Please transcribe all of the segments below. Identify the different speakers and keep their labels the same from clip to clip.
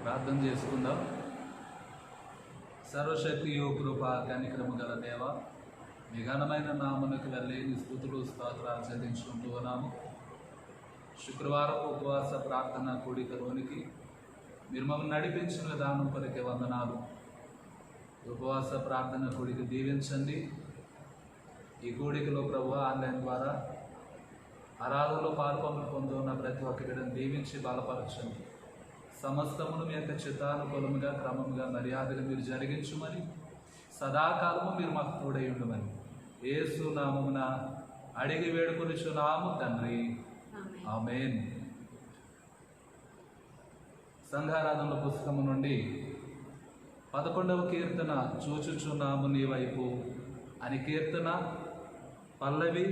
Speaker 1: ప్రార్థన చేసుకుందాం. సర్వశక్తియు కృప కనికరము గల దేవ, మీ ఘనమైన నామమునకు వెళ్ళి నీ స్తుతులు స్తోత్రాలు చెల్లించుకుంటూ ఉన్నాము. శుక్రవారం ఉపవాస ప్రార్థన కూడికలోనికి మీరు మమ్మల్ని నడిపించిన విధానం కొరకే వందనాలు. ఉపవాస ప్రార్థన కూడిక దీవించండి. ఈ కూడికలో ప్రభు ఆన్లైన్ ద్వారా ఆరాధనలో పాల్పొందులు పొందున్న ప్రతి ఒక్కరిని దీవించి బలపరచండి. సమస్తమును మీ యొక్క చిత్తానుకూలముగా క్రమముగా మర్యాదగా మీరు జరిగించమని, సదాకాలము మీరు మాకు తోడై ఉండమని యేసు నామమున అడిగి వేడుకొనుచున్నాము తండ్రి, ఆమేన్. సంఘారాధనల పుస్తకము నుండి 11వ కీర్తన, చూచుచున్నాము నీ వైపు అని కీర్తన పల్లవి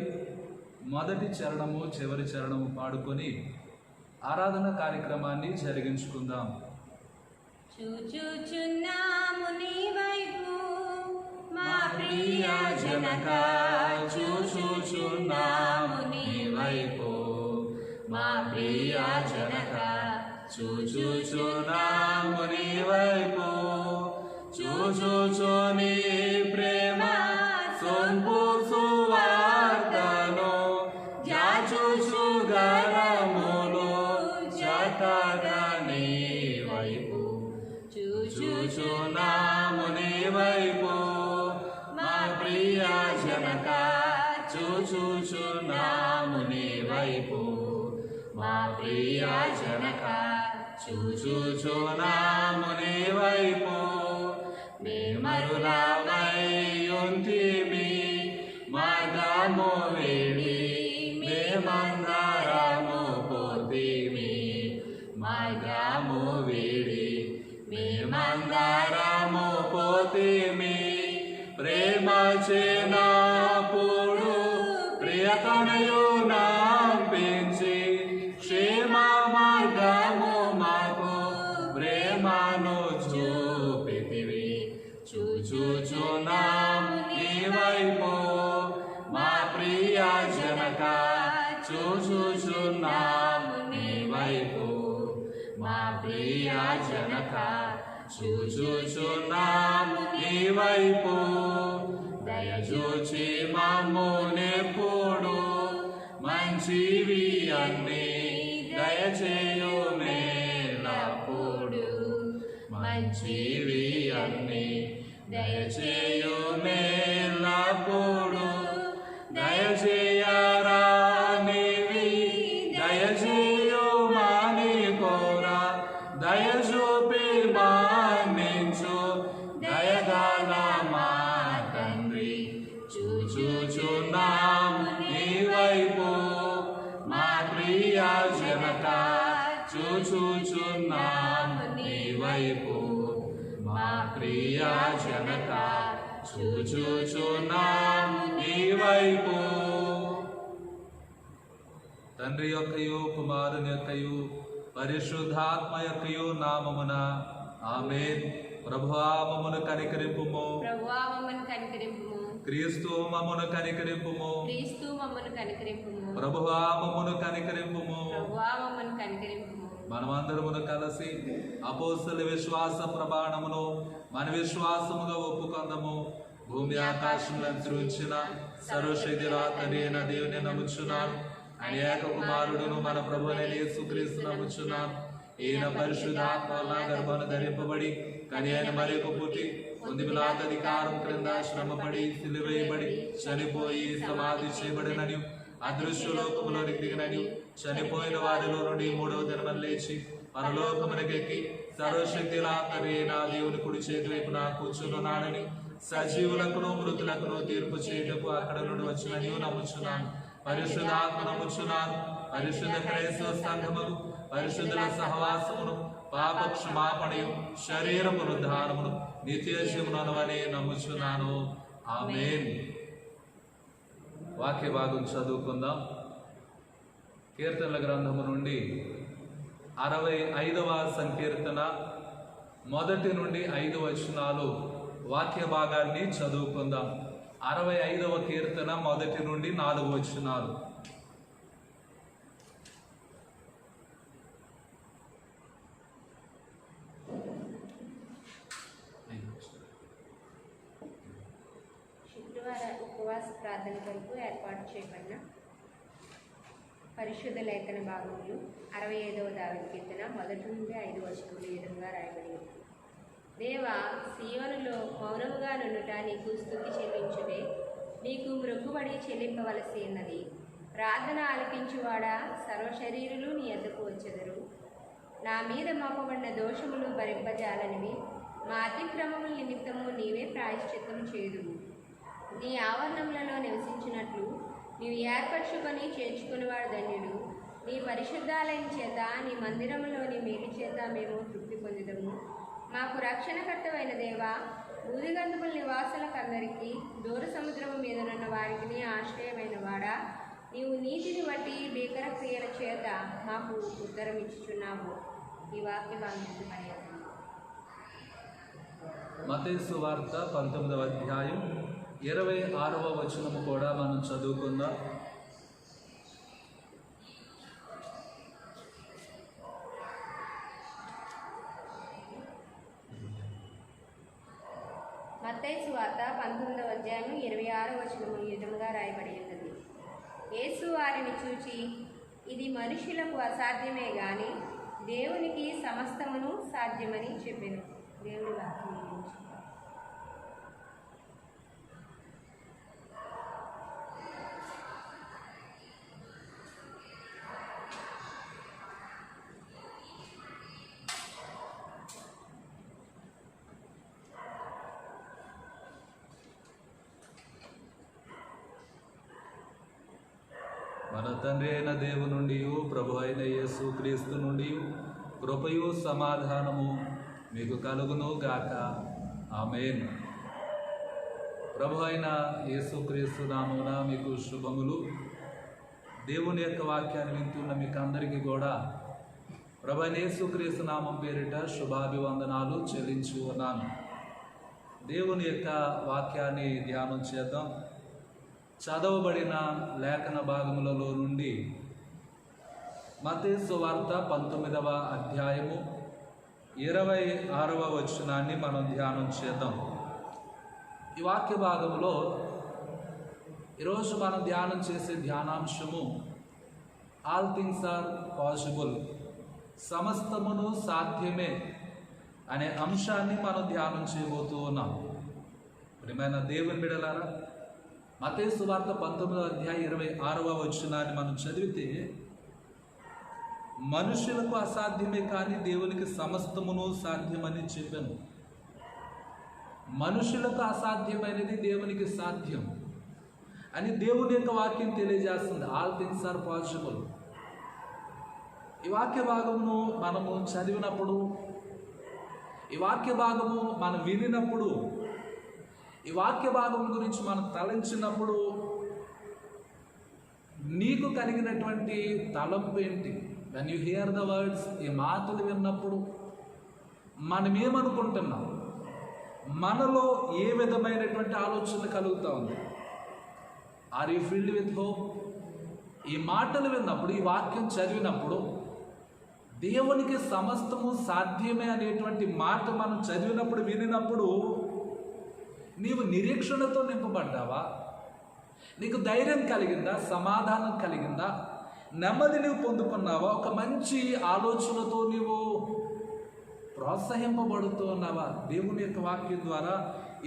Speaker 1: మొదటి చరణము చివరి చరణము పాడుకొని ఆరాధన కార్యక్రమాన్ని జరిగించుకుందాం.
Speaker 2: చూచుచున్నాము నీ వైపు మా ప్రియ జనక, చూచుచున్నాము నీ వైపు మా ప్రియ జనక, చూచుచున్నాము నీ వైపు, చూచుచు నీ ప్రేమ సొంపు సువార్తను జాచుచు గరములు జతగా నీ వైపు, చూచుచున్నాము నీ వైపు మా ప్రియ జనక, చూచుచున్నాము నీ వైపు మా ప్రియ జనక, చూచుచున్నాము నీ వైపు. మేమరులమై ఉంటిమి మార్గము వీడి, మేమందరము పోతిమి మార్గము వీడి, మేమందరము పోతిమి. ప్రేమ చేనప్పుడు ప్రియతనయు నాంపించి, క్షేమ మార్గము మాకు ప్రేమను చూపితివి. చూచుచున్నాము నీ వైపు మా ప్రియ జనక, చూచుచున్నాము నీ వైపు మా ప్రియ జనక, చూచుచున్నాము నీ వైపు. దయచూచి మమ్మునెప్పుడు మంచివి అన్నీ దయచేయు మేలప్పుడు, మంచివి అన్నీ దయచేయు మేలప్పుడు. దయచేయరా నీవి దయచేయు మాని కోరా, దయచూపి మానించు దయగల మా తండ్రి. చూచుచున్నాము నీ వైపు మా ప్రియ జనక, చూచుచున్నాము నీ వైపు మా ప్రియ జనక, చూచుచున్నాము నీ వైపు. తండ్రి యొక్కయు కుమారుని యొక్కయు పరిశుద్ధాత్మ యొక్కయు నామమున ఆమేన్. ప్రభువా మమ్మును కనికరింపుము, ప్రభువా మమ్మను కనికరింపుము.
Speaker 1: క్రీస్తు మమ్మును కనికరింపుము,
Speaker 2: క్రీస్తు మమ్మను కనికరింపుము.
Speaker 1: ప్రభువా మమ్మును కనికరింపుము.
Speaker 2: ప్రభువా మమ్మను కనికరింపుము.
Speaker 1: మనమందరమును కలిసి అపోస్తలుల విశ్వాస ప్రమాణమును మన విశ్వాసముగా ఒప్పుకొందము. భూమి ఆకాశములను సృజించిన సర్వశక్తిరా తండ్రి అయిన దేవుని నమ్ముచున్నాను. ఆయన ఏక కుమారుడును మన ప్రభువైన యేసుక్రీస్తు నమ్ముచున్నాను. ఈయన పరిశుద్ధాత్మ వలన గర్భాన్ని ధరింపబడి కన్యైన మరియకు పుట్టి పొంది పిలాతు అధికారం క్రింద శ్రమపడి సిలువేయబడి చనిపోయి సమాధి చేయబడినని, అదృశ్యలోకములోనికి దిగినని, చనిపోయిన వారిలో నుండి మూడవ దినమున లేచి పరలోకమునకెక్కి సర్వశక్తిలా తండ్రి అయిన దేవుని కుడి చేతి వైపున కూర్చున్నాడని, సజీవులకును మృతులకును తీర్పు చేయుటకు అక్కడ నుండి వచ్చినని నమ్ముచున్నాను. పరిశుద్ధాత్మ నమ్ముచున్నాను. పరిశుద్ధ క్రైస్తవ సంఘమును, పరిశుద్ధుల సహవాసమును, పాప క్షమాపణయు, శరీర పునరుద్ధానమును, నిత్య జీవమునని నమ్ముచున్నాను. ఆమేన్. వాక్య భాగం చదువుకుందాం. కీర్తనల గ్రంథము నుండి 65వ సంకీర్తన 1 నుండి 5 వచనాలు వాక్య భాగాన్ని చదువుకుందాం. 65వ కీర్తన 1 నుండి 4 వచనాలు.
Speaker 2: ప్రార్థన కొరకు ఏర్పాటు చేయబడిన పరిశుద్ధ లేఖన భాగములు 65వ దావీదు కీర్తన 1 నుండి 5 వచనములు ఈ విధంగా రాయబడి ఉంది. దేవా, సీయోనులో మౌనముగా నుండుట నీకు స్తుతి చెల్లించుటే నీకు మృక్కుబడి చెల్లింపవలసి ఉన్నది. ప్రార్థన ఆలకించువాడా, సర్వశరీరులు నీ యొద్దకు వచ్చెదరు. నా మీద మోపబడిన దోషములు భరింపజాలనివి, మా అతిక్రమముల నిమిత్తము నీవే ప్రాయశ్చిత్తము చేదువు. నీ ఆవరణములలో నివసించినట్లు నీవు ఏర్పరచుకొని చేర్చుకునేవాడు ధన్యుడు. నీ పరిశుద్ధాలయం చేత, నీ మందిరములోని మేలు చేత మేము తృప్తి పొందుదము. మాకు రక్షణకర్తవైన దేవా, భూదిగంధముల నివాసులకందరికీ, దూర సముద్రము మీదనున్న వారికి ఆశ్రయమైన వాడా, నీవు నీతిని బట్టి భీకర క్రియల చేత మాకు ఉత్తరం ఇచ్చుచున్నావు. ఈ వాక్య భాగం పర్యాయం.
Speaker 1: మత్తయి సువార్త 19వ అధ్యాయం 26వ వచనము కూడా మనం చదువుకుందాం.
Speaker 2: మత్తయి సువార్త 19వ అధ్యాయం 26వ వచనము ఈ విధముగా రాయబడి ఉన్నది. యేసు వారిని చూచి, ఇది మనుషులకు అసాధ్యమే గాని దేవునికి సమస్తమును సాధ్యమని చెప్పెను. దేవుని వాక్యం గురించి.
Speaker 1: మన తండ్రి అయిన దేవుని నుండి, ప్రభు అయిన యేసు క్రీస్తు నుండి కృపయు సమాధానము మీకు కలుగును గాక. ఆమేన్. ప్రభు అయిన యేసు క్రీస్తు నామమున మీకు శుభములు. దేవుని యొక్క వాక్యాన్ని వింటున్న మీకు అందరికీ కూడా ప్రభు అయిన యేసు క్రీస్తు నామం పేరిట శుభాభివందనాలు చెల్లించి ఉన్నాను. దేవుని యొక్క వాక్యాన్ని ధ్యానం చేద్దాం. చదవబడిన లేఖన భాగములలో నుండి మత్తయి సువార్త 19వ అధ్యాయము 26వ వచనాన్ని మనం ధ్యానం చేద్దాం. ఈ వాక్య భాగంలో ఈరోజు మనం ధ్యానం చేసే ధ్యానాంశము ఆల్ థింగ్స్ ఆర్ పాసిబుల్, సమస్తమును సాధ్యమే అనే అంశాన్ని మనం ధ్యానం చేయబోతూ ఉన్నాం. ప్రియమైన దేవుని బిడ్డలారా, మత్తయి సువార్త 19వ అధ్యాయం 26వ వచనాన్ని మనం చదివితే, మనుషులకు అసాధ్యమే కానీ దేవునికి సమస్తమును సాధ్యమని చెప్పాను. మనుషులకు అసాధ్యమైనది దేవునికి సాధ్యం అని దేవుని యొక్క వాక్యం తెలియజేస్తుంది. All things are possible. ఈ వాక్య భాగమును మనము చదివినప్పుడు, ఈ వాక్య భాగము మనం వినినప్పుడు, ఈ వాక్య భాగం గురించి మనం తలంచినప్పుడు నీకు కలిగినటువంటి తలంపు ఏంటి? When you here the words, ఈ మాటలు విన్నప్పుడు మనం ఏమనుకుంటున్నాం? మనలో ఏ విధమైనటువంటి ఆలోచన కలుగుతూ ఉంది? Are you filled with hope? ఈ మాటలు విన్నప్పుడు, ఈ వాక్యం చదివినప్పుడు, దేవునికి సమస్తము సాధ్యమే అనేటువంటి మాట మనం చదివినప్పుడు, వినినప్పుడు నీవు నిరీక్షణతో నింపబడ్డావా? నీకు ధైర్యం కలిగిందా? సమాధానం కలిగిందా? నెమ్మది నీవు పొందుకున్నావా? ఒక మంచి ఆలోచనతో నీవు ప్రోత్సహింపబడుతూ ఉన్నావా? దేవుని యొక్క వాక్యం ద్వారా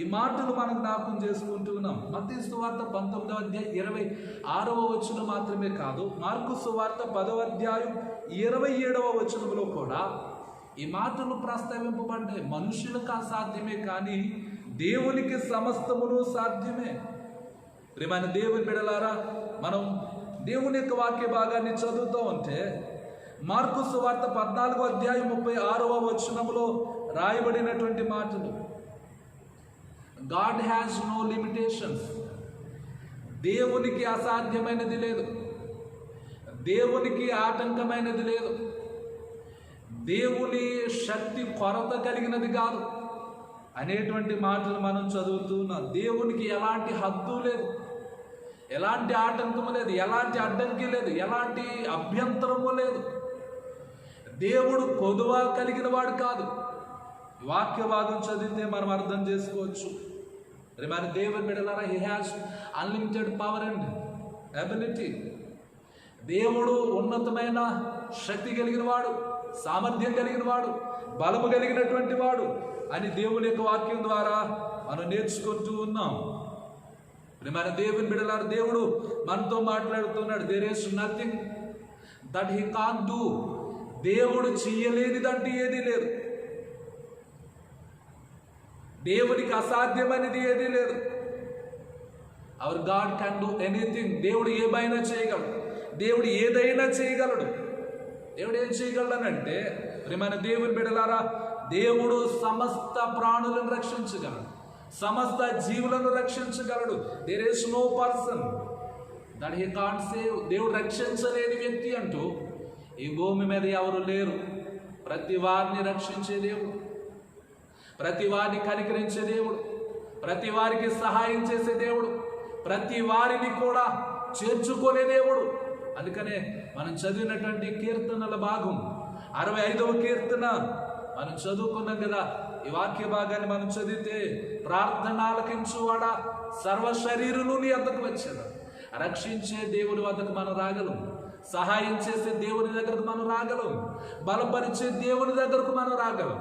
Speaker 1: ఈ మాటలు మనం జ్ఞాపకం చేసుకుంటూ ఉన్నాం. మత్తయి సువార్త 19వ అధ్యాయం 26వ వచనం మాత్రమే కాదు, మార్కు సువార్త 10వ అధ్యాయం 27వ వచనంలో కూడా ఈ మాటలు ప్రస్తావింపబడ్డాయి. మనుషులకు అసాధ్యమే కానీ దేవునికి సమస్తమును సాధ్యమే. ప్రియమైన దేవుని బిడ్డలారా, మనం దేవుని యొక్క వాక్య భాగాన్ని చదువుతూ ఉంటే, మార్కు సువార్త 14వ అధ్యాయం 36వ వచనములో రాయబడినటువంటి మాటలు, గాడ్ హ్యాస్ నో లిమిటేషన్స్. దేవునికి అసాధ్యమైనది లేదు, దేవునికి ఆటంకమైనది లేదు, దేవుని శక్తి కొరత కలిగినది కాదు అనేటువంటి మాటలు మనం చదువుతున్నాం. దేవునికి ఎలాంటి హద్దు లేదు, ఎలాంటి ఆటంకము లేదు, ఎలాంటి అడ్డంకి లేదు, ఎలాంటి అభ్యంతరము లేదు. దేవుడు కొదువ కలిగిన వాడు కాదు. వాక్య భాగం చదివితే మనం అర్థం చేసుకోవచ్చు. మన దేవుని బిడ్డలారా, he has unlimited power and ability. దేవుడు ఉన్నతమైన శక్తి కలిగిన వాడు, సామర్థ్యం కలిగిన వాడు, బలము కలిగినటువంటి వాడు అని దేవుని యొక్క వాక్యం ద్వారా మనం నేర్చుకుంటూ ఉన్నాం. మన దేవుని బిడ్డలారా, దేవుడు మనతో మాట్లాడుతున్నాడు. There is nothing that he can't do. దేవుడు చెయ్యలేనిదంటే ఏదీ లేదు. దేవునికి అసాధ్యమనేది ఏదీ లేదు. Our God can do anything. దేవుడు ఏమైనా చేయగలడు, దేవుడు ఏదైనా చేయగలడు. దేవుడు ఏం చేయగలడనంటే, మన దేవుని బిడ్డలారా, దేవుడు సమస్త ప్రాణులను రక్షించగలడు, సమస్త జీవులను రక్షించగలడు. There is no person that he can't save. దేవుడు రక్షించలేని వ్యక్తి అంటూ ఈ భూమి మీద ఎవరు లేరు. ప్రతి వారిని రక్షించే దేవుడు, ప్రతి వారిని కనికరించే దేవుడు, ప్రతి వారికి సహాయం చేసే దేవుడు, ప్రతి వారిని కూడా చేర్చుకునే దేవుడు. అందుకనే మనం చదివినటువంటి కీర్తనల భాగం 65వ కీర్తన మనం చదువుకున్నాం కదా. ఈ వాక్య భాగాన్ని మనం చదివితే, ప్రార్థన ఆలకించువాడా సర్వ శరీరులు నీ వద్దకు వచ్చాడు. రక్షించే దేవుని వద్దకు మనం రాగలం, సహాయం చేసే దేవుని దగ్గరకు మనం రాగలం, బలపరిచే దేవుని దగ్గరకు మనం రాగలం,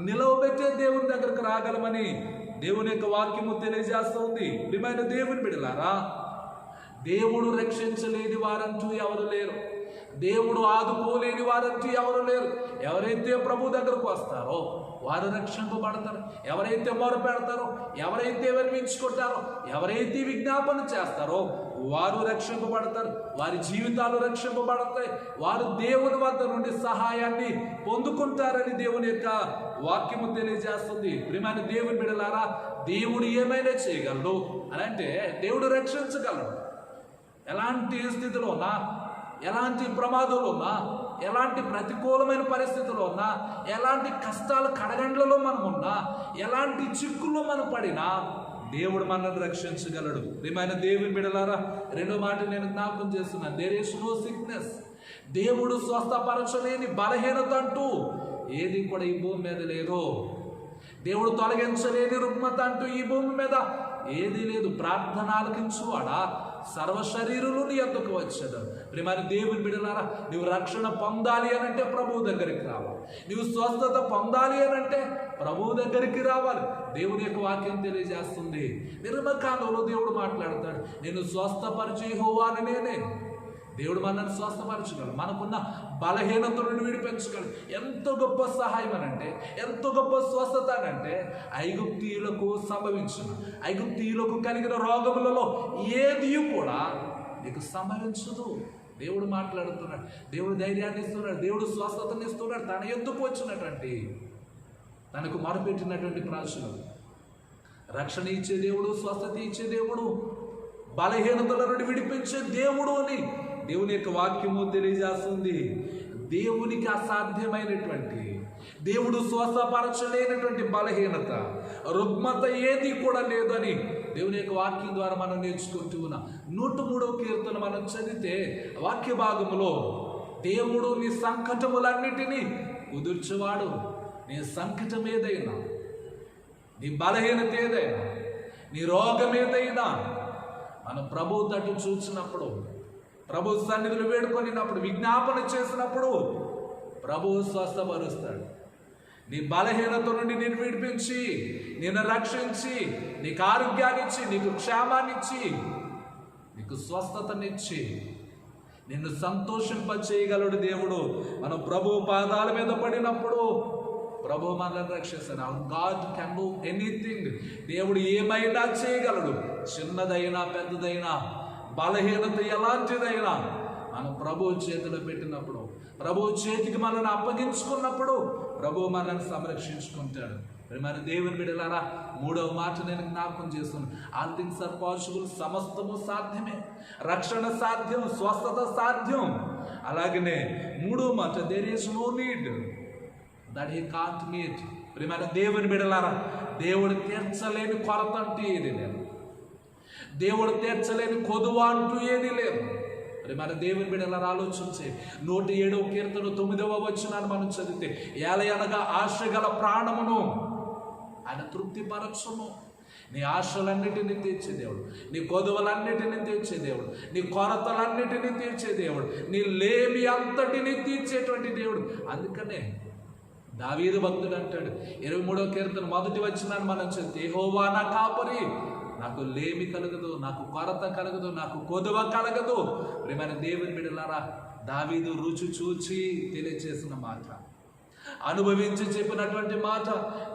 Speaker 1: నిలవబెట్టే దేవుని దగ్గరకు రాగలమని దేవుని యొక్క వాక్యము తెలియజేస్తుంది. ప్రియమైన దేవుని బిడ్డలారా, దేవుడు రక్షించలేని వారంటూ ఎవరు లేరు, దేవుడు ఆదుకోలేని వారంటూ ఎవరు లేరు. ఎవరైతే ప్రభు దగ్గరకు వస్తారో వారు రక్షింపబడతారు. ఎవరైతే మొరపెడతారో, ఎవరైతే వినిపించుకుంటారో, ఎవరైతే విజ్ఞాపన చేస్తారో వారు రక్షింపబడతారు. వారి జీవితాలు రక్షింపబడతాయి. వారు దేవుని వద్ద నుండి సహాయాన్ని పొందుకుంటారని దేవుని యొక్క వాక్యము తెలియజేస్తుంది. ప్రియమైన దేవుని బిడ్డలారా, దేవుడు ఏమైనా చేయగలడు అని అంటే దేవుడు రక్షించగలడు. ఎలాంటి స్థితిలో ఉన్నా, ఎలాంటి ప్రమాదంలో ఉన్నా, ఎలాంటి ప్రతికూలమైన పరిస్థితుల్లో ఉన్నా, ఎలాంటి కష్టాల కడగండ్లలో మనం ఉన్నా, ఎలాంటి చిక్కుల్లో మనం పడినా దేవుడు మనల్ని రక్షించగలడు. ప్రియమైన దేవుని బిడ్డలారా, రెండో మాట నేను జ్ఞాపకం చేస్తున్నాను. There is no sickness. దేవుడు స్వస్థపరచలేని బలహీనత అంటూ ఏది కూడా ఈ భూమి మీద లేదు. దేవుడు తొలగించలేని రుగ్మత అంటూ ఈ భూమి మీద ఏది లేదు. ప్రార్థన ఆలకించువాడా సర్వ శరీరులు నీ వద్దకు వచ్చాడు. ప్రియమైన దేవుని బిడ్డలారా, నువ్వు రక్షణ పొందాలి అనంటే ప్రభువు దగ్గరికి రావాలి. నువ్వు స్వస్థత పొందాలి అనంటే ప్రభువు దగ్గరికి రావాలి. దేవుని యొక్క వాక్యం తెలియజేస్తుంది. నిర్మకాలంలో దేవుడు మాట్లాడతాడు, నేను స్వస్థపరిచే యెహోవాను నేనే. దేవుడు మనల్ని స్వస్థపరచగలడు, మనకున్న బలహీనత నుండి విడిపించగలడు. ఎంతో గొప్ప సహాయం అనంటే, ఎంతో గొప్ప స్వస్థత అనంటే, ఐగుప్తీయులకు సంభవించిన, ఐగుప్తీయులకు కలిగిన రోగములలో ఏది కూడా నీకు సంభవించదు. దేవుడు మాట్లాడుతున్నాడు, దేవుడు ధైర్యాన్ని ఇస్తున్నాడు, దేవుడు స్వస్థతని ఇస్తున్నాడు. తన ఎందుకు వచ్చినటువంటి, తనకు మొరపెట్టినటువంటి ప్రజలు రక్షణ ఇచ్చే దేవుడు, స్వస్థత ఇచ్చే దేవుడు, బలహీనతల నుండి విడిపించే దేవుడు అని దేవుని యొక్క వాక్యము తెలియజేస్తుంది. దేవునికి అసాధ్యమైనటువంటి, దేవుడు స్వస్థపరచలేనటువంటి బలహీనత, రుగ్మత ఏది కూడా లేదని దేవుని యొక్క వాక్యం ద్వారా మనం నేర్చుకుంటూ ఉన్నాం. 103వ కీర్తన మనం చదివితే వాక్య భాగములో, దేవుడు నీ సంకటములన్నిటినీ కుదుర్చువాడు. నీ సంకటం ఏదైనా, నీ బలహీనత ఏదైనా, నీ రోగం ఏదైనా మనం ప్రభు తట్టు చూసినప్పుడు, ప్రభు సన్నిధిలో వేడుకొనినప్పుడు, విజ్ఞాపన చేసినప్పుడు ప్రభువు స్వస్థపరుస్తాడు. నీ బలహీనత నుండి నిన్ను విడిపించి, నిన్ను రక్షించి, నీకు ఆరోగ్యాన్నిచ్చి, నీకు క్షేమాన్నిచ్చి, నీకు స్వస్థతనిచ్చి, నిన్ను సంతోషింపచేయగలడు దేవుడు. మనం ప్రభు పాదాల మీద పడినప్పుడు ప్రభు మనల్ని రక్షిస్తాడు. God can do anything. దేవుడు ఏమైనా చేయగలడు. చిన్నదైనా పెద్దదైనా, బలహీనత ఎలాంటిదైనా మనం ప్రభు చేతిలో పెట్టినప్పుడు, ప్రభు చేతికి మనల్ని అప్పగించుకున్నప్పుడు ప్రభు మనల్ని సంరక్షించుకుంటాడు. మన దేవుని బిడ్డలారా, 3వ మాట నేను జ్ఞాపకం చేస్తున్నాను. All things are possible. సమస్తము సాధ్యమే. రక్షణ సాధ్యం, స్వస్థత సాధ్యం. అలాగనే 3వ మాట, there is no need that he can't meet. మన దేవుని బిడ్డలారా, దేవుడు తీర్చలేని కొరత అంటూ ఏది లేదు, దేవుడు తీర్చలేని కొదువ అంటూ ఏది లేదు. మన దేవుని బిడ్డలారా, ఆలోచించే 107వ కీర్తన 9వ వచనాన్ని మనం చదివితే, ఏలయనగా ఆశ గల ప్రాణమును ఆయన తృప్తిపరచును, నీ ఆశలన్నిటినీ తీర్చే దేవుడు, నీ కొదువలన్నిటినీ తీర్చే దేవుడు, నీ కొరతలన్నిటినీ తీర్చే దేవుడు, నీ లేమి అంతటినీ తీర్చేటువంటి దేవుడు. అందుకనే దావీదు భక్తుడు అంటాడు 23వ కీర్తన 1వ వచనాన్ని మనం చదివితే, యెహోవా నా కాపరి, నాకు లేమి కలగదు, నాకు కొరత కలగదు, నాకు కొదువ కలగదు. ప్రియమైన దేవుని బిడ్డలారా, దావీదు రుచి చూచి తెలియచేసిన మాట, అనుభవించి చెప్పినటువంటి మాట,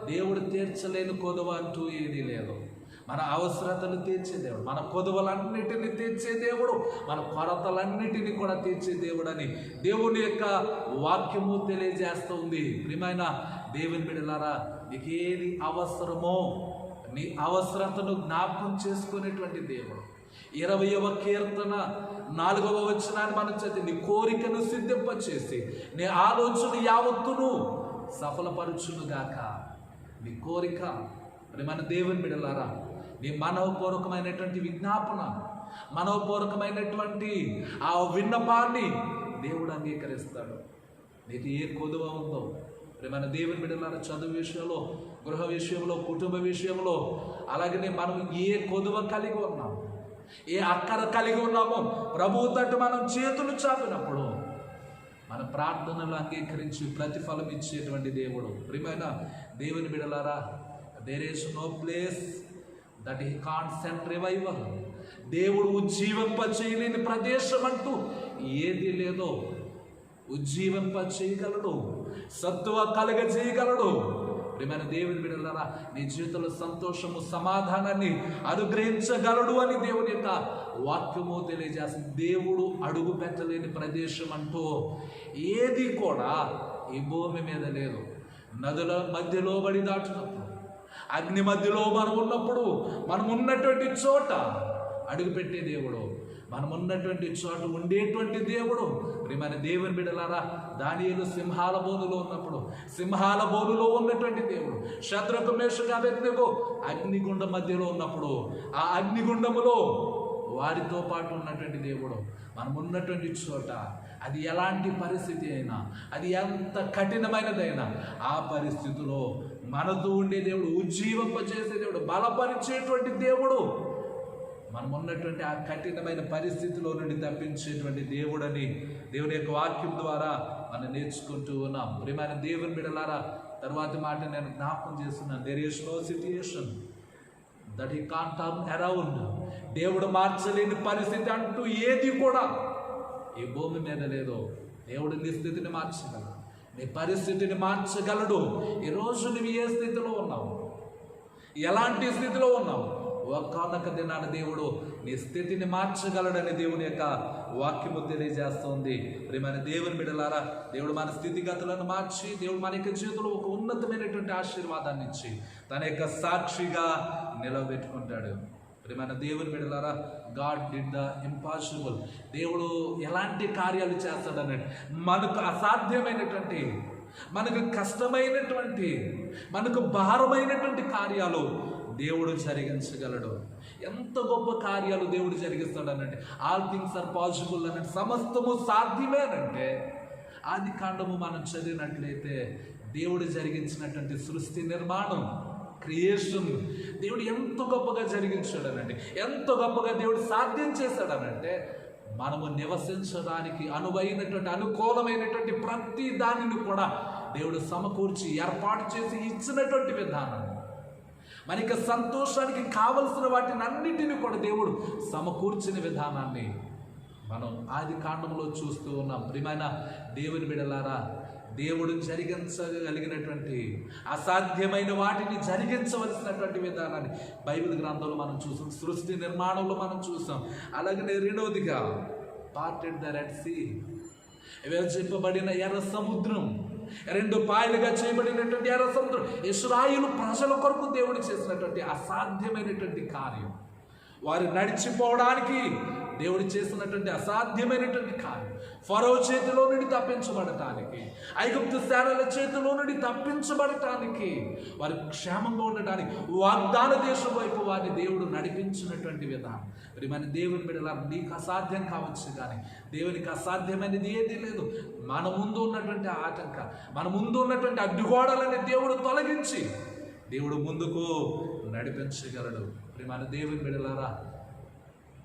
Speaker 1: దేవుడు తీర్చలేని కొదువ అంటూ ఏదీ లేదు. మన అవసరతలు తీర్చే దేవుడు, మన కొదువలన్నిటిని తీర్చే దేవుడు, మన కొరతలన్నిటినీ కూడా తీర్చే దేవుడు అని దేవుని యొక్క వాక్యము తెలియజేస్తుంది. ప్రియమైన దేవుని బిడ్డలారా, నీకు ఏది అవసరమో నీ అవసరతను జ్ఞాపకం చేసుకునేటువంటి దేవుడు. 20వ కీర్తన 4వ వచనాన్ని మనం చదివి, నీ కోరికను సిద్ధింపచేసి నీ ఆలోచన యావత్తును సఫలపరచునుగాక. నీ కోరిక, మన దేవుని బిడ్డలారా, నీ మనోపూర్వకమైనటువంటి విజ్ఞాపన, మనోపూర్వకమైనటువంటి ఆ విన్నపాన్ని దేవుడు అంగీకరిస్తాడు. నీకు ఏ కొదువ ఉందో, మన దేవుని బిడ్డలారా, చదువు విషయంలో, గృహ విషయంలో, కుటుంబ విషయంలో, అలాగనే మనం ఏ కొదువ కలిగి ఉన్నాం, ఏ అక్కర కలిగి ఉన్నామో ప్రభువు తట్టు మనం చేతులు చాపినప్పుడు మన ప్రార్థనలు అంగీకరించి ప్రతిఫలం ఇచ్చేటువంటి దేవుడు. ప్రియమైన దేవుని బిడ్డలారా, there is no place that he can't send revival. దేవుడు ఉజ్జీవింప చేయలేని ప్రదేశం అంటూ ఏది లేదో ఉజ్జీవింప చేయగలడు, సత్తువ కలగజేయగలడు. ప్రియమైన దేవుని బిడ్డలారా, నీ జీవితంలో సంతోషము, సమాధానాన్ని అనుగ్రహించగలడు అని దేవుని యొక్క వాక్యము తెలియజేస్తుంది. దేవుడు అడుగు పెట్టలేని ప్రదేశం అంటూ ఏది కూడా ఈ భూమి మీద లేదు. నదుల మధ్యలో బడి దాటినప్పుడు, అగ్ని మధ్యలో మనం ఉన్నప్పుడు, మనం ఉన్నటువంటి చోట అడుగుపెట్టే దేవుడు, మనం ఉన్నటువంటి చోట ఉండేటువంటి దేవుడు. ప్రియమైన దేవుని బిడ్డలారా, దానియేలు సింహాల బోనులో ఉన్నప్పుడు, సింహాల బోనులో ఉన్నటువంటి దేవుడు, శద్రకు మేషకు అబేద్నెగో అగ్నిగుండ మధ్యలో ఉన్నప్పుడు, ఆ అగ్నిగుండములో వారితో పాటు ఉన్నటువంటి దేవుడు, మనం ఉన్నటువంటి చోట, అది ఎలాంటి పరిస్థితి అయినా, అది ఎంత కఠినమైనదైనా, ఆ పరిస్థితిలో మనతో ఉండే దేవుడు, ఉజ్జీవింపజేసే దేవుడు, బలపరిచేటువంటి దేవుడు, మనం ఉన్నటువంటి ఆ కఠినమైన పరిస్థితిలో నుండి తప్పించేటువంటి దేవుడని దేవుని యొక్క వాక్యం ద్వారా మనం నేర్చుకుంటూ ఉన్నాం. ప్రియమైన దేవుని బిడ్డలారా, తర్వాత మాట నేను జ్ఞాపకం చేస్తున్నాను. There is no situation that he can't turn around. దేవుడు మార్చలేని పరిస్థితి అంటూ ఏది కూడా ఈ భూమి మీద లేదు. దేవుడు నీ స్థితిని మార్చగలడు, నీ పరిస్థితిని మార్చగలడు. ఈరోజు నువ్వు ఏ స్థితిలో ఉన్నావు, ఎలాంటి స్థితిలో ఉన్నావు, ఒక్కొక్క దినాన దేవుడు నీ స్థితిని మార్చగలడని దేవుని యొక్క వాక్యము తెలియజేస్తుంది. ప్రియమైన దేవుని బిడ్డలారా, దేవుడు మన స్థితిగతులను మార్చి, దేవుడు మన యొక్క జీవితంలో ఒక ఉన్నతమైనటువంటి ఆశీర్వాదాన్ని ఇచ్చి తన యొక్క సాక్షిగా నిలబెట్టుకుంటాడు. ప్రియమైన దేవుని బిడ్డలారా, గాడ్ డిడ్ ద ఇంపాసిబుల్. దేవుడు ఎలాంటి కార్యాలు చేస్తాడని, మనకు అసాధ్యమైనటువంటి, మనకు కష్టమైనటువంటి, మనకు భారమైనటువంటి కార్యాలు దేవుడు జరిగించగలడు. ఎంత గొప్ప కార్యాలు దేవుడు జరిగిస్తాడనంటే, ఆల్ థింగ్స్ ఆర్ పాసిబుల్ అనంటే, సమస్తము సాధ్యమేనంటే, ఆది కాండము మనం చదివినట్లయితే దేవుడు జరిగించినటువంటి సృష్టి నిర్మాణం, క్రియేషన్, దేవుడు ఎంత గొప్పగా జరిగించాడనండి, ఎంత గొప్పగా దేవుడు సాధ్యం చేశాడనంటే, మనము నివసించడానికి అనువైనటువంటి, అనుకూలమైనటువంటి ప్రతి దానిని కూడా దేవుడు సమకూర్చి ఏర్పాటు చేసి ఇచ్చినటువంటి విధానం, మనకి సంతోషానికి కావలసిన వాటిని అన్నిటిని కూడా దేవుడు సమకూర్చిన విధానాన్ని మనం ఆది కాండంలో చూస్తూ ఉన్నాం. ప్రియమైన దేవుని బిడ్డలారా, దేవుడు జరిగించగలిగినటువంటి, అసాధ్యమైన వాటిని జరిగించవలసినటువంటి విధానాన్ని బైబిల్ గ్రంథంలో మనం చూసాం, సృష్టి నిర్మాణంలో మనం చూసాం. అలాగనే రెండవదిగా పార్టెడ్ ద రెడ్ సీ, విభజింపబడిన ఎర్ర సముద్రం, రెండు పాయలుగా చేయబడినటువంటి ఎర్ర సముద్రం, ఇశ్రాయేలు ప్రజల కొరకు దేవుడు చేసినటువంటి అసాధ్యమైనటువంటి కార్యం, వారు నడిచిపోవడానికి దేవుడు చేసినటువంటి అసాధ్యమైనటువంటి కార్యం, ఫరో చేతిలో నుండి తప్పించబడటానికి, ఐగుప్తు సేనల చేతిలో నుండి తప్పించబడటానికి, వారు క్షేమంగా ఉండటానికి వాగ్దాన దేశం వైపు వారిని దేవుడు నడిపించినటువంటి విధానం. మరి మన దేవుని బిడ్డలారా, నీకు అసాధ్యం కావచ్చు కానీ దేవునికి అసాధ్యమైనది ఏదీ లేదు. మన ముందు ఉన్నటువంటి ఆటంక, మన ముందు ఉన్నటువంటి అడ్డుగోడలని దేవుడు తొలగించి దేవుడు ముందుకు నడిపించగలడు. ప్రియమైన దేవుని బిడ్డలారా,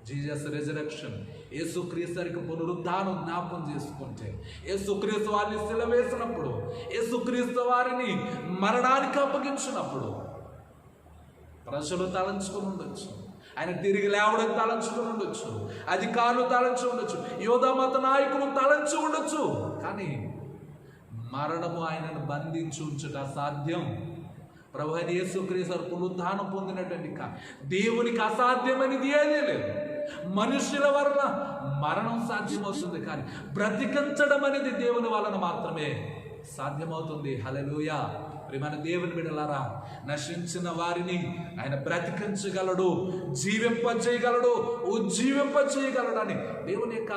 Speaker 1: జీసస్ రెజరెక్షన్, యేసుక్రీస్తుకి పునరుద్ధానం జ్ఞాపకం చేసుకుంటే, యేసుక్రీస్తు వారిని సిలువేసినప్పుడు, యేసుక్రీస్తు వారిని మరణానికి అప్పగించినప్పుడు ప్రజలు తలంచుకుని ఉండొచ్చు, ఆయన తిరిగి లేవడం తలంచుకుని ఉండొచ్చు, అధికారులు తలంచి ఉండొచ్చు, యోధా మత నాయకులు తలంచి ఉండొచ్చు. కానీ మరణము ఆయనను బంధించి ఉంచుట అసాధ్యం. ప్రభు అయిన యేసుక్రీస్తు పునరుద్ధానం పొందినటువంటి దేవునికి అసాధ్యమైనది ఏదీ లేదు. మనుషుల వలన మరణం సాధ్యమవుతుంది, కానీ బ్రతికించడం అనేది దేవుని వలన మాత్రమే సాధ్యమవుతుంది. హల్లెలూయా. ప్రియమైన దేవుని బిడ్డలారా, నశించిన వారిని ఆయన బ్రతికించగలడు, జీవింపజేయగలడు, ఉజ్జీవింపజేయగలడు అని దేవుని యొక్క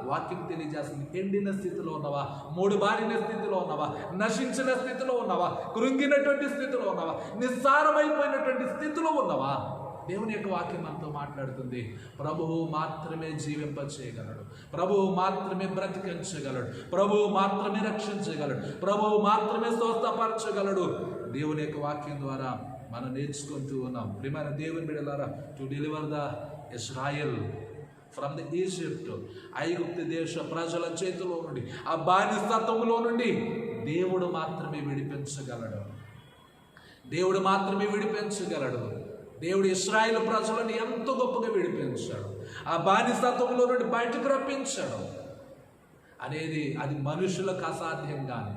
Speaker 1: వాక్యం తెలియజేస్తుంది. ఎండిన స్థితిలో ఉన్నవా, మూడు బారిన స్థితిలో ఉన్నవా, నశించిన స్థితిలో ఉన్నవా, కృంగినటువంటి స్థితిలో ఉన్నవా, నిస్సారమైపోయినటువంటి స్థితిలో ఉన్నవా, దేవుని యొక్క వాక్యం మనతో మాట్లాడుతుంది. ప్రభువు మాత్రమే జీవింపచేయగలడు, ప్రభువు మాత్రమే బ్రతికించగలడు, ప్రభువు మాత్రమే రక్షించగలడు, ప్రభువు మాత్రమే స్వస్థపరచగలడు. దేవుని యొక్క వాక్యం ద్వారా మనం నేర్చుకుంటూ ఉన్నాం. ప్రియమైన దేవుని బిడ్డలారా, to deliver the Israel from the Egypt, ఐగుప్తు దేశ ప్రజల చేతిలో నుండి, ఆ బానిసత్వములో నుండి దేవుడు మాత్రమే విడిపించగలడు, దేవుడు మాత్రమే విడిపించగలడు. దేవుడు ఇశ్రాయేలు ప్రజలను ఎంతో గొప్పగా విడిపించాడు, ఆ బానిసత్వంలో నుండి బయటకు రప్పించాడు అనేది అది మనుషులకు అసాధ్యం. కానీ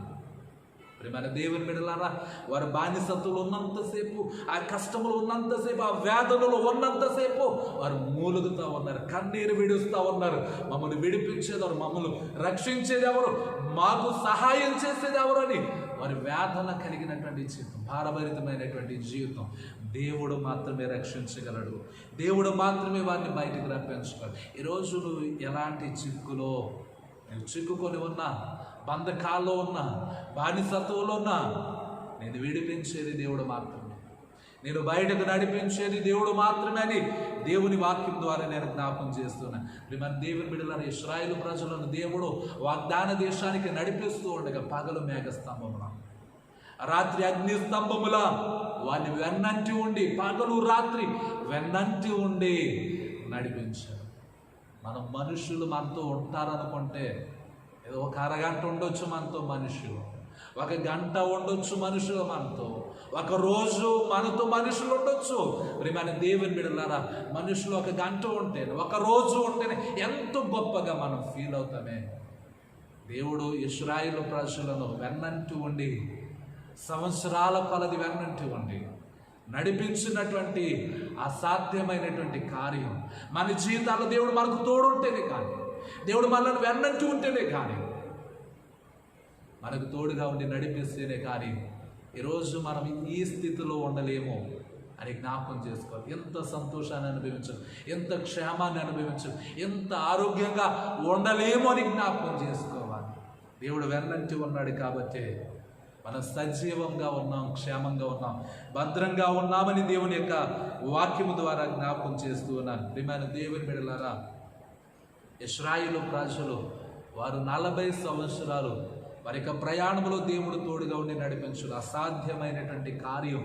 Speaker 1: ప్రియమైన దేవుని బిడ్డలారా, వారు బానిసత్వంలో ఉన్నంతసేపు, ఆ కష్టములు ఉన్నంతసేపు, ఆ వేదనలు ఉన్నంతసేపు వారు మూలుగుతూ ఉన్నారు, కన్నీరు విడుస్తూ ఉన్నారు. మమ్మల్ని విడిపించేదెవరు, మమ్మల్ని రక్షించేది ఎవరు, మాకు సహాయం చేసేది ఎవరు అని వారి వేదన కలిగినటువంటి జీవితం, భారభరితమైనటువంటి జీవితం దేవుడు మాత్రమే రక్షించగలడు, దేవుడు మాత్రమే వారిని బయటికి రప్పించగలడు. ఈరోజు నువ్వు ఎలాంటి చిక్కులో నువ్వు చిక్కుకొని ఉన్నా, బంధకాల్లో ఉన్నా, బానిసత్వంలో ఉన్నా, నేను విడిపించేది దేవుడు మాత్రమే, నేను బయటకు నడిపించేది దేవుడు మాత్రమే అని దేవుని వాక్యం ద్వారా నేను జ్ఞాపకం చేస్తున్నాను. మన దేవుని బిడ్డలారా, ఇశ్రాయేలు ప్రజలను దేవుడు వాగ్దాన దేశానికి నడిపిస్తూ ఉండగా పగలు మేఘస్తంభమున, రాత్రి అగ్ని స్తంభముల వారిని వెన్నంటి ఉండి, పగలు రాత్రి వెన్నంటి ఉండి నడిపించారు. మనం మనుషులు మనతో ఉంటారనుకుంటే ఏదో ఒక అరగంట ఉండొచ్చు మనతో మనుషులు, ఒక గంట ఉండొచ్చు మనుషులు మనతో, ఒక రోజు మనతో మనుషులు ఉండొచ్చు. మన దేవుని బిడ్డలారా, మనుషులు ఒక గంట ఉంటేనే, ఒక రోజు ఉంటేనే ఎంతో గొప్పగా మనం ఫీల్ అవుతామే. దేవుడు ఇశ్రాయేలు ప్రజలను వెన్నంటి ఉండి, సంవత్సరాల కొలది వెన్నంటి ఉండి నడిపించినటువంటి అసాధ్యమైనటువంటి కార్యం మన జీవితాల్లో దేవుడు మనకు తోడుంటేనే కానీ, దేవుడు మనల్ని వెన్నంటి ఉంటేనే కానీ, మనకు తోడుగా ఉండి నడిపిస్తేనే కానీ ఈరోజు మనం ఈ స్థితిలో ఉండలేము అని జ్ఞాపకం చేసుకోవాలి. ఎంత సంతోషాన్ని అనుభవించరు, ఎంత క్షేమాన్ని అనుభవించరు, ఎంత ఆరోగ్యంగా ఉండలేము అని జ్ఞాపకం చేసుకోవాలి. దేవుడు వెన్నంటి ఉన్నాడు కాబట్టి మనం సజీవంగా ఉన్నాం, క్షేమంగా ఉన్నాం, భద్రంగా ఉన్నామని దేవుని యొక్క వాక్యము ద్వారా జ్ఞాపకం చేస్తూ ఉన్నాను. ప్రియమైన దేవుని బిడ్డలారా, ఇశ్రాయేలు ప్రజలు వారు 40 సంవత్సరాలు వారి యొక్క ప్రయాణంలో దేవుడు తోడుగా ఉండి నడిపించాడు. అసాధ్యమైనటువంటి కార్యం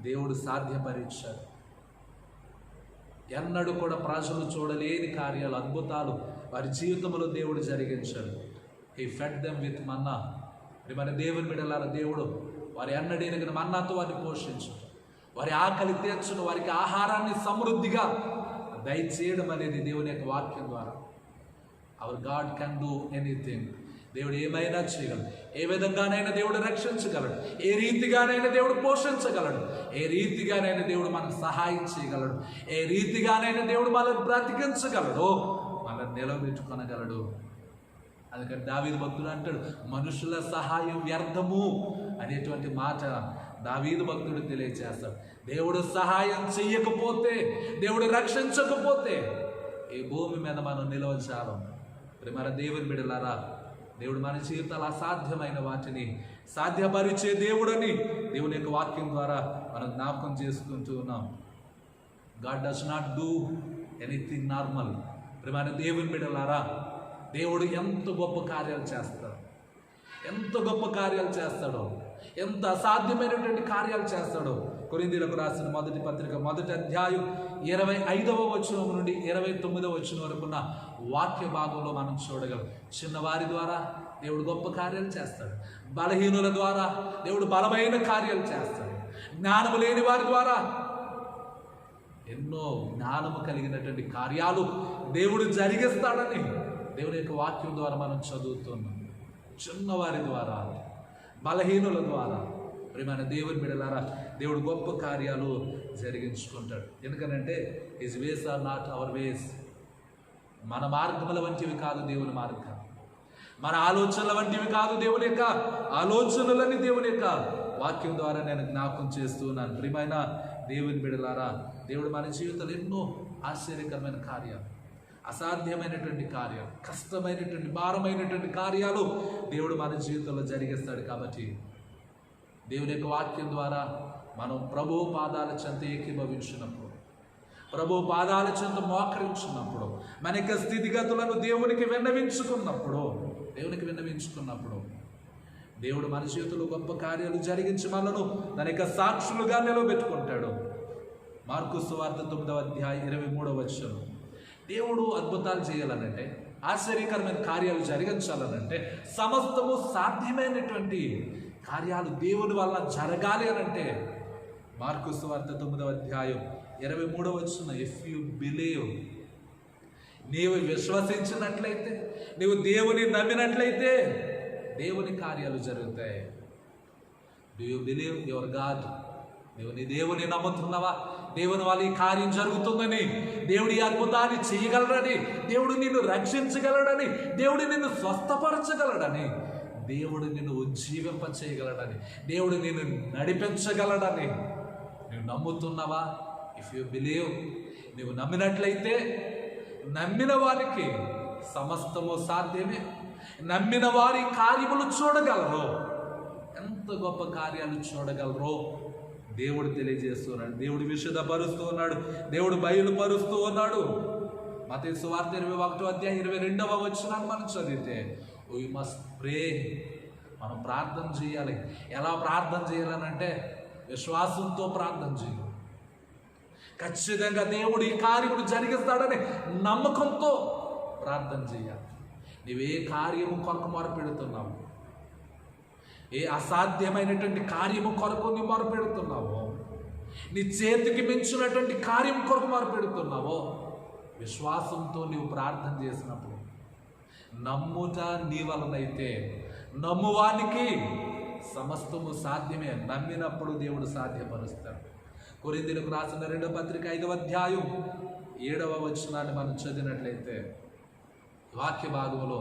Speaker 1: దేవుడు సాధ్యపరిచాడు. ఎన్నడూ కూడా ప్రజలు చూడలేని కార్యాలు, అద్భుతాలు వారి జీవితంలో దేవుడు జరిగించాడు. హీ ఫెడ్ దెమ్ విత్ మన్నా. మన దేవుని బిడ్డలారా, దేవుడు వారి ఎన్నడైన మన్నాతో వారిని పోషించు, వారి ఆకలి తీర్చును, వారికి ఆహారాన్ని సమృద్ధిగా దయచేయడం అనేది దేవుని యొక్క వాక్యం ద్వారా. Hour God can do anything. దేవుడు ఏమైనా చేయగలడు, ఏ విధంగానైనా దేవుడు రక్షించగలడు, ఏ రీతిగానైనా దేవుడు పోషించగలడు, ఏ రీతిగానైనా దేవుడు మనకు సహాయం చేయగలడు, ఏ రీతిగానైనా దేవుడు మనల్ని బ్రతికించగలడు, మనల్ని నిలబెట్టుకొనగలడు. అందుకని దావీదు భక్తుడు అంటాడు, మనుషుల సహాయం వ్యర్థము అనేటువంటి మాట దావీదు భక్తుడు తెలియజేస్తాడు. దేవుడు సహాయం చెయ్యకపోతే, దేవుడు రక్షించకపోతే ఈ భూమి మీద మనం నిలవచాలం. మన దేవుని బిడ్డలారా, దేవుడు మన జీవితాలు అసాధ్యమైన వాటిని సాధ్యపరిచే దేవుడని దేవుని యొక్క వాక్యం ద్వారా మనం జ్ఞాపకం చేసుకుంటూ ఉన్నాం. God does not do anything normal. మన దేవుని బిడ్డలారా, దేవుడు ఎంత గొప్ప కార్యాలు చేస్తాడు, ఎంత గొప్ప కార్యాలు చేస్తాడో ఎంత అసాధ్యమైనటువంటి కార్యాలు చేస్తాడో. కొరింథీయులకు రాసిన మొదటి పత్రిక 1వ అధ్యాయం 25వ వచనం నుండి 29వ వచనం వరకున్న వాక్య భాగంలో మనం చూడగలం. చిన్నవారి ద్వారా దేవుడు గొప్ప కార్యాలు చేస్తాడు. బలహీనుల ద్వారా దేవుడు బలమైన కార్యాలు చేస్తాడు. జ్ఞానము లేని వారి ద్వారా ఎన్నో జ్ఞానము కలిగినటువంటి కార్యాలు దేవుడు జరిగిస్తాడని దేవుని యొక్క వాక్యం ద్వారా మనం చదువుతున్నాం. చిన్నవారి ద్వారా, బలహీనుల ద్వారా ప్రియమైన దేవుని బిడ్డలారా దేవుడు గొప్ప కార్యాలు జరిగించుకుంటాడు. ఎందుకనంటే his ways are not our ways. మన మార్గముల వంటివి కాదు దేవుని మార్గం, మన ఆలోచనల వంటివి కాదు దేవుని యొక్క ఆలోచనలని దేవుని యొక్క వాక్యం ద్వారా నేను జ్ఞాపకం చేస్తున్నాను. ప్రియమైన దేవుని బిడ్డలారా దేవుడు మన జీవితంలో ఎన్నో ఆశ్చర్యకరమైన కార్యాలు, అసాధ్యమైనటువంటి కార్యాలు, కష్టమైనటువంటి భారమైనటువంటి కార్యాలు దేవుడు మన జీవితంలో జరిగిస్తాడు. కాబట్టి దేవుని యొక్క వాక్యం ద్వారా మనం ప్రభు పాదాల చెంత ఏకీభవించినప్పుడు, ప్రభు పాదాల చెంత మోకరించినప్పుడు, మన యొక్క స్థితిగతులను దేవునికి విన్నవించుకున్నప్పుడు దేవుడు మన జీవితంలో గొప్ప కార్యాలు జరిగించి మనను తన యొక్క సాక్షులుగా నిలబెట్టుకుంటాడు. మార్కు సువార్త 9వ అధ్యాయం 23వ వచనం. దేవుడు అద్భుతాలు చేయాలనంటే, ఆశ్చర్యకరమైన కార్యాలు జరిగించాలనంటే, సమస్తము సాధ్యమైనటువంటి కార్యాలు దేవుని వల్ల జరగాలి అనంటే మార్కు సువార్త 9వ అధ్యాయం 23వ వచనం, ఇఫ్ యు బిలీవ్, నీవు విశ్వసించినట్లయితే, నీవు దేవుని నమ్మినట్లయితే దేవుని కార్యాలు జరుగుతాయి. Do you believe your God? నీవు నీ దేవుని నమ్ముతున్నావా? దేవుని వల్ల ఈ కార్యం జరుగుతుందని, దేవుడు ఈ అద్భుతాన్ని చేయగలడని, దేవుడు నిన్ను రక్షించగలడని, దేవుడు నిన్ను స్వస్థపరచగలడని, దేవుడు నిన్ను ఉజ్జీవింప చేయగలడని, దేవుడు నిన్ను నడిపించగలడని నువ్వు నమ్ముతున్నావా? ఇఫ్ యూ బిలీవ్, నువ్వు నమ్మినట్లయితే నమ్మిన వారికి సమస్తము సాధ్యమే. నమ్మిన వారి కార్యములు చూడగలరు. ఎంత గొప్ప కార్యాలు చూడగలరో దేవుడు తెలియజేస్తున్నాడు. దేవుడు విశదపరుస్తూ ఉన్నాడు, దేవుడు బయలుపరుస్తూ ఉన్నాడు. మత్తయి సువార్త 21వ అధ్యాయం 22వ వచనాన్ని మనం చదివితే, వీ మస్ట్ ప్రే, మనం ప్రార్థన చేయాలి. ఎలా ప్రార్థన చేయాలనంటే విశ్వాసంతో ప్రార్థన చేయాలి. ఖచ్చితంగా దేవుడు ఈ కార్యములు జరిగిస్తాడని నమ్మకంతో ప్రార్థన చేయాలి. నీవే కార్యము కొరకు మొరపెడుతున్నావు, ఏ అసాధ్యమైనటువంటి కార్యము కొరకు నీ మొరపెడుతున్నావో, నీ చేతికి మించినటువంటి కార్యం కొరకు మొరపెడుతున్నావో, విశ్వాసంతో నీవు ప్రార్థన చేసినప్పుడు, నమ్ముట నీ వలనైతే నమ్మువానికి సమస్తము సాధ్యమే. నమ్మినప్పుడు దేవుడు సాధ్యపరుస్తాడు. కొరింథీయులకు రాసిన 2వ పత్రిక 5వ అధ్యాయం 7వ వచనాన్ని మనం చదివినట్లయితే, వాక్య భాగంలో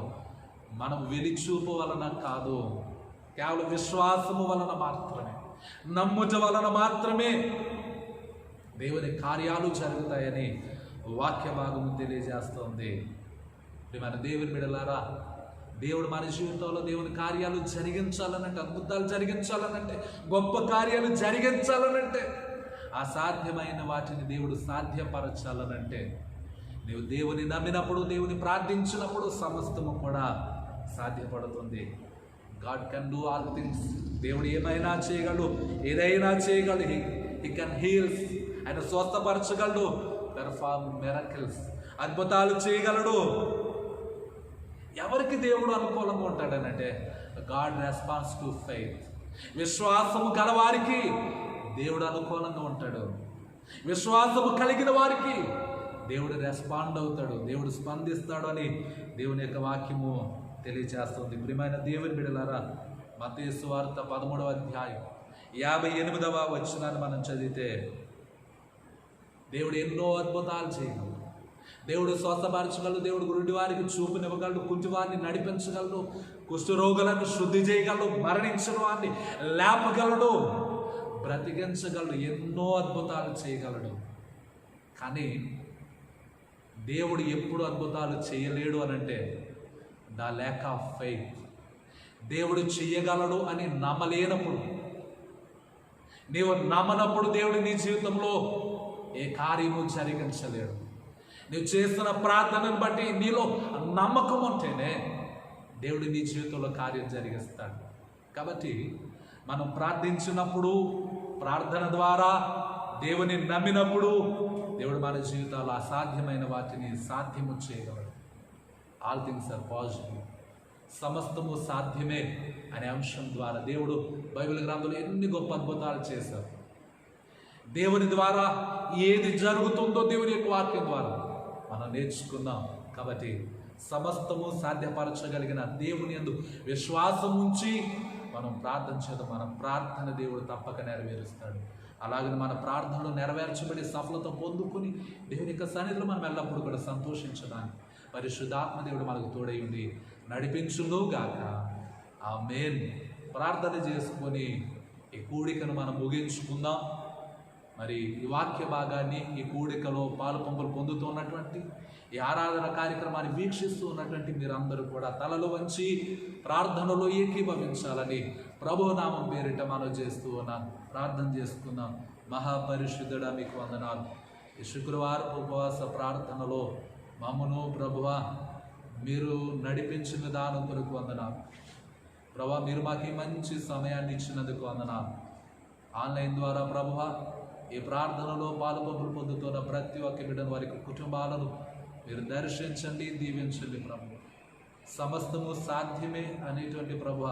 Speaker 1: మనం వెలిచూపు వలన కాదు, కేవలం విశ్వాసము వలన మాత్రమే, నమ్ముట వలన మాత్రమే దేవుని కార్యాలు జరుగుతాయని వాక్య భాగము తెలియజేస్తుంది. మన దేవుని బిడ్డలారా, దేవుడు మన జీవితంలో దేవుని కార్యాలు జరిగించాలనంటే, అద్భుతాలు జరిగించాలనంటే, గొప్ప కార్యాలు జరిగించాలనంటే, అసాధ్యమైన వాటిని దేవుడు సాధ్యపరచాలనంటే, నీవు దేవుని నమ్మినప్పుడు, దేవుని ప్రార్థించినప్పుడు సమస్తము కూడా సాధ్యపడుతుంది. God can do all things. దేవుడు ఏమైనా చేయగలడు, ఏదైనా చేయగలడు. హీ కెన్ హీల్స్, ఆయన స్వస్థపరచగలడు. పెర్ఫార్మ్ మిరకిల్స్, అద్భుతాలు చేయగలడు. ఎవరికి దేవుడు అనుకూలంగా ఉంటాడనంటే, గాడ్ రెస్పాన్స్ టు ఫెయిత్. విశ్వాసము గలవారికి దేవుడు అనుకూలంగా ఉంటాడు. విశ్వాసము కలిగిన వారికి దేవుడు రెస్పాండ్ అవుతాడు, దేవుడు స్పందిస్తాడు అని దేవుని యొక్క వాక్యము తెలియజేస్తుంది. ప్రియమైన దేవుని బిడ్డలారా, మత్తయి సువార్త 13వ అధ్యాయం 58వ వచనాన్ని మనం చదివితే, దేవుడు ఎన్నో అద్భుతాలు చేయగలడు. దేవుడు స్వస్థపరచగలడు. దేవుడు గురుడి వారికి చూపునివ్వగలడు, కుంటివారిని నడిపించగలడు, కుష్ఠరోగులను శుద్ధి చేయగలడు, మరణించిన వారిని లేపగలడు, బ్రతికించగలడు, ఎన్నో అద్భుతాలు చేయగలడు. కానీ దేవుడు ఎప్పుడు అద్భుతాలు చేయలేడు అనంటే ద ల్యాక్ ఆఫ్ ఫెయిత్. దేవుడు చేయగలడు అని నమ్మలేనప్పుడు, నీవు నమ్మనప్పుడు దేవుడు నీ జీవితంలో ఏ కార్యము జరిగించలేడు. నువ్వు చేస్తున్న ప్రార్థనను బట్టి నీలో నమ్మకం ఉంటేనే దేవుడు నీ జీవితంలో కార్యం జరిగిస్తాడు. కాబట్టి మనం ప్రార్థించినప్పుడు, ప్రార్థన ద్వారా దేవుని నమ్మినప్పుడు దేవుడు మన జీవితాల్లో అసాధ్యమైన వాటిని సాధ్యము చేయగలడు. All things are possible. సమస్తము సాధ్యమే అనే అంశం ద్వారా దేవుడు బైబిల్ గ్రంథంలో ఎన్ని గొప్ప అద్భుతాలు చేశారు. దేవుని ద్వారా ఏది జరుగుతుందో దేవుని యొక్క వాక్యం ద్వారా మనం నేర్చుకున్నాం. కాబట్టి సమస్తము సాధ్యపరచగలిగిన దేవుని యందు విశ్వాసం ఉంచి మనం ప్రార్థన చేద్దాం. మన ప్రార్థన దేవుడు తప్పక నెరవేరుస్తాడు. అలాగే మన ప్రార్థనలు నెరవేర్చబడి సఫలత పొందుకుని దేవుని యొక్క సన్నిధిలో మనం ఎల్లప్పుడూ కూడా సంతోషించడానికి పరిశుద్ధాత్మ దేవుడు మనకు తోడై ఉండి నడిపించును గాక. ఆమేన్. ప్రార్థన చేసుకొని ఈ కూడికను మనం ముగించుకుందాం. మరి ఈ వాక్య భాగాన్ని, ఈ కూడికలో పాలు పంపులు పొందుతున్నటువంటి, ఈ ఆరాధన కార్యక్రమాన్ని వీక్షిస్తూ ఉన్నటువంటి మీరందరూ కూడా తలలు వంచి ప్రార్థనలో ఏకీభవించాలని ప్రభునామం పేరిట మనం చేస్తూ ఉన్నాం. ప్రార్థన చేసుకున్నాం. మహాపరిశుద్ధుడా మీకు వందనాలు. ఈ శుక్రవారం ఉపవాస ప్రార్థనలో మమ్మను ప్రభువా మీరు నడిపించిన విధానం కొరకు వందనాలు. ప్రభువా మీరు మాకు మంచి సమయాన్ని ఇచ్చినందుకు వందనాలు. ఆన్లైన్ ద్వారా ప్రభువా ఈ ప్రార్థనలో పాలుపంపులు పొందుతున్న ప్రతి ఒక్క బిడ్డను, వారి కుటుంబాలను మీరు దర్శించండి, దీవించండి. ప్రభు సమస్తము సాధ్యమే అనేటువంటి ప్రభు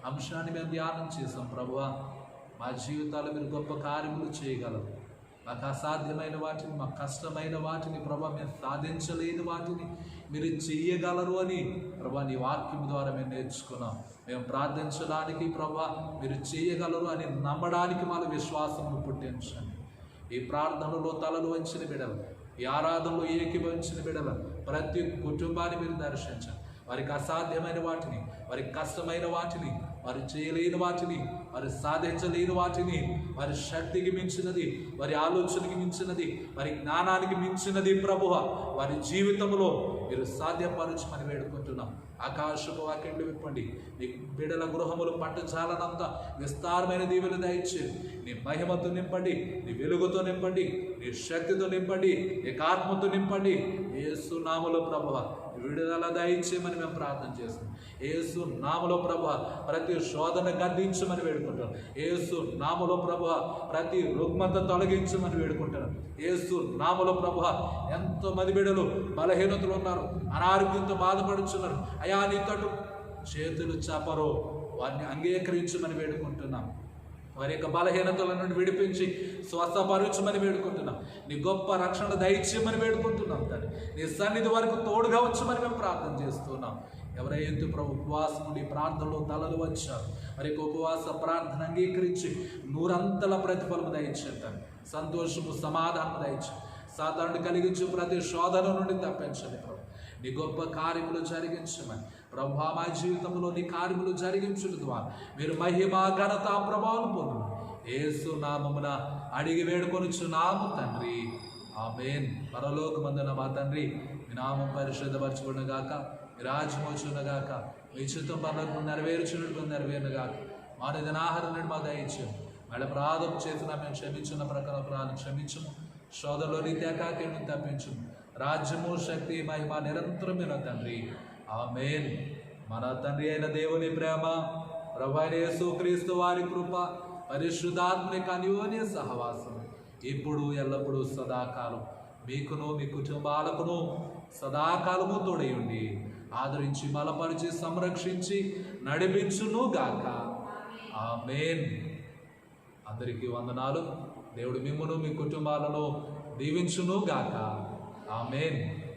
Speaker 1: అంశాన్ని మేము ధ్యానం చేసాం. ప్రభు మా జీవితాల్లో మీరు గొప్ప కార్యములు చేయగలరు. మాకు అసాధ్యమైన వాటిని, మాకు కష్టమైన వాటిని ప్రభు మేము సాధించలేని వాటిని మీరు చెయ్యగలరు అని ప్రభు నీ వాక్యం ద్వారా మేము నేర్చుకున్నాం. మేము ప్రార్థించడానికి ప్రభు మీరు చేయగలరు అని నమ్మడానికి మాకు విశ్వాసమును పుట్టించండి. ఈ ప్రార్థనలో తలలు వంచిన బిడ్డలు, ఈ ఆరాధనలో ఏకీభవించిన బిడ్డలు ప్రతి కుటుంబాన్ని మీరు దర్శించండి. వారికి అసాధ్యమైన వాటిని, వారికి కష్టమైన వాటిని, వారు చేయలేని వాటిని, వారు సాధించలేని వాటిని, వారి శక్తికి మించినది, వారి ఆలోచనకి మించినది, వారి జ్ఞానానికి మించినది ప్రభువ వారి జీవితంలో మీరు సాధ్యపరచమని వేడుకుంటున్నాం. ఆకాశపు వాక్యములు విప్పండి. నీ బిడ్డల గృహములు పట్టజాలనంత విస్తారమైన దీవెన దయచేయండి. నీ మహిమతో నింపండి, నీ వెలుగుతో నింపండి, నీ శక్తితో నింపండి, నీ ఆత్మతో నింపండి. యేసు నామములో ప్రభువ విడుదల దయచేయమని మేము ప్రార్థన చేస్తున్నాం. యేసు నామములో ప్రభువ ప్రతి శోధన గద్దించమని వేడుకుంటాం. యేసు నామములో ప్రభువ ప్రతి రుగ్మత తొలగించమని వేడుకుంటున్నాం. యేసు నామములో ప్రభువ ఎంతోమంది బిడ్డలు బలహీనతలు ఉన్నారు, అనారోగ్యంతో బాధపడుతున్నారు. అయా నీ తోటి చేతులు చాపరో వారిని అంగీకరించమని వేడుకుంటున్నాం. వారి యొక్క బలహీనతల నుండి విడిపించి స్వస్థపరచమని వేడుకుంటున్నాం. నీ గొప్ప రక్షణ దయచేయమని వేడుకుంటున్నాం. తండ్రి నీ సన్నిధి వరకు తోడుగా వచ్చమని మేము ప్రార్థన చేస్తున్నాం. ఎవరైతే ప్రభు ఉపవాసం నుండి ప్రార్థనలో తలలు వచ్చారు వారి ఉపవాస ప్రార్థన అంగీకరించి నూరంతల ప్రతిఫలము దయచేయండి. సంతోషము సమాధానం దయచేయండి. సాధారణ కలిగించు ప్రతి శోధన నుండి తప్పించండి. ప్రభు నీ గొప్ప కార్యములు జరిగించమని ప్రభు మా జీవితంలో నీ కార్యములు జరిగించడం ద్వారా మీరు మహిమ ఘనత ప్రభావం పొందు యేసు నామమున అడిగి వేడుకొనుచున్నాము తండ్రి. ఆమేన్. పరలోకమందున మా తండ్రి మీ నామం పరిశుద్ధపరచబడునుగాక, మీ రాజ్యం వచ్చునుగాక, మీ చిత్తం పనులకు నెరవేర్చున్నట్టు నెరవేరునుగాక. మా నిదనాహారం నుండి మా దయచేయం. మళ్ళీ ప్రార్థన చేసిన మేము క్షమించిన ప్రకారం ప్రార్థన క్షమించము. శోధనలో రీత్యాకాకేను తప్పించుము. రాజ్యము శక్తి మహిమ నిరంతరం మీరు తండ్రి. ఆమేన్. మన తండ్రి అయిన దేవుని ప్రేమ, ప్రభువైన యేసుక్రీస్తు వారి కృప, పరిశుద్ధాత్మిక అన్యోన్య సహవాసం ఇప్పుడు ఎల్లప్పుడూ సదాకాలం మీకును మీ కుటుంబాలకును సదాకాలము తోడయుండి ఆదరించి బలపరిచి సంరక్షించి నడిపించును గాక. ఆమేన్. అందరికీ వందనాలు. దేవుడు మిమ్మును మీ కుటుంబాలను దీవించును గాక. ఆమేన్.